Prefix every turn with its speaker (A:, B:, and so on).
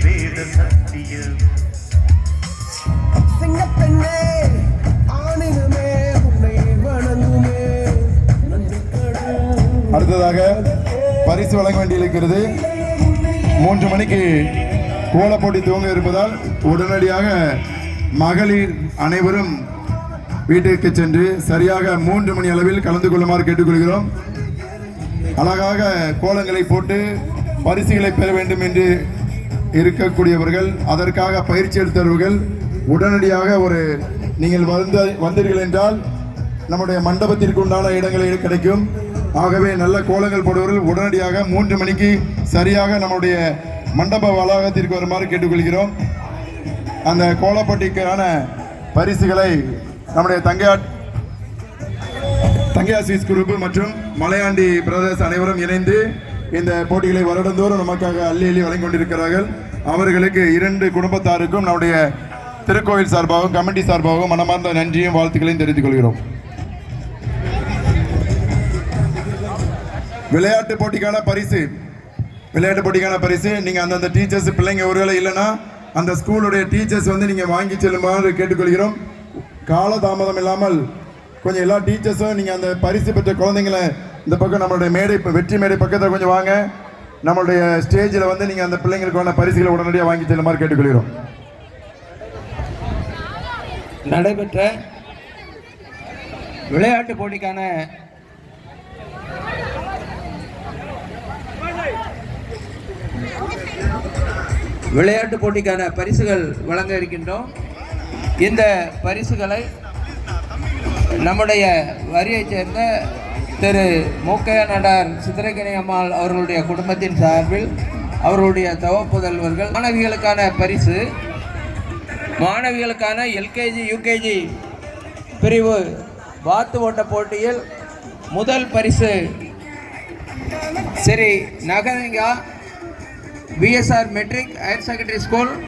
A: வேத சத்தியம்.
B: சிங்கப்பெண்ணே ஆணினுமே உன்னை வணங்குமே.
C: அடுத்ததாக பரிசு வழங்க வேண்டியிருக்கிறது. 3 மணிக்கு கோலப்போட்டி துவங்க இருப்பதால் உடனடியாக மகளிர் அனைவரும் வீட்டிற்கு சென்று சரியாக 3 மணி அளவில் கலந்து கொள்ளுமாறு கேட்டுக்கொள்கிறோம். அழகாக கோலங்களை போட்டு பரிசுகளை பெற வேண்டும் என்று இருக்கக்கூடியவர்கள், அதற்காக பயிற்சி எடுத்தவர்கள் உடனடியாக நீங்கள் வந்தீர்கள் என்றால் நம்முடைய மண்டபத்திற்கு உண்டான இடங்களை கிடைக்கும். ஆகவே நல்ல கோலங்கள் போடுவர்கள் உடனடியாக 3 மணிக்கு சரியாக நம்முடைய மண்டப வளாகத்திற்கு வருமாறு கேட்டுக்கொள்கிறோம். அந்த கோலப்பட்டிக்கான பரிசுகளை நம்முடைய தங்கையா ஸ்வீட்ஸ் குரூப் மற்றும் மலையாண்டி பிரதர்ஸ் அனைவரும் இணைந்து இந்த போட்டிகளை வருடந்தோறும் நமக்காக அள்ளி அள்ளி வழங்கி கொண்டிருக்கிறார்கள். அவர்களுக்கு 2 குடும்பத்தாருக்கும் நம்முடைய திருக்கோயில் சார்பாகவும் கமிட்டி சார்பாகவும் மனமார்ந்த நன்றியும் வாழ்த்துக்களையும் தெரிவித்துக் கொள்கிறோம். விளையாட்டு போட்டிக்கான பரிசு நீங்கள் அந்தந்த டீச்சர்ஸ் பிள்ளைங்க ஒருவேளை இல்லைன்னா அந்த ஸ்கூலுடைய டீச்சர்ஸ் நீங்கள் வாங்கி செல்லுமாறு கேட்டுக்கொள்கிறோம். காலதாமதம் இல்லாமல் கொஞ்சம் எல்லா டீச்சர்ஸும் நீங்கள் அந்த பரிசு பெற்ற குழந்தைங்களை இந்த பக்கம் நம்மளுடைய வெற்றி மேடை பக்கத்தில் கொஞ்சம் வாங்க. நம்மளுடைய ஸ்டேஜில் நீங்கள் அந்த பிள்ளைங்களுக்கான பரிசுகளை உடனடியாக வாங்கி செல்லுமாறு கேட்டுக்கொள்கிறோம்.
D: நடைபெற்ற விளையாட்டு போட்டிக்கான பரிசுகள் வழங்க இருக்கின்றோம். இந்த பரிசுகளை நம்முடைய வரியைச் சேர்ந்த திரு மூக்கைய நடார் சித்திரக்கணி அம்மாள் அவர்களுடைய குடும்பத்தின் சார்பில் அவர்களுடைய தவப்புதல்வர்கள் மாணவிகளுக்கான பரிசு, மாணவிகளுக்கான LKG UKG பிரிவு வாத்து ஓட்ட போட்டியில் முதல் பரிசு ஸ்ரீ நகரங்கா VSR matric higher secondary school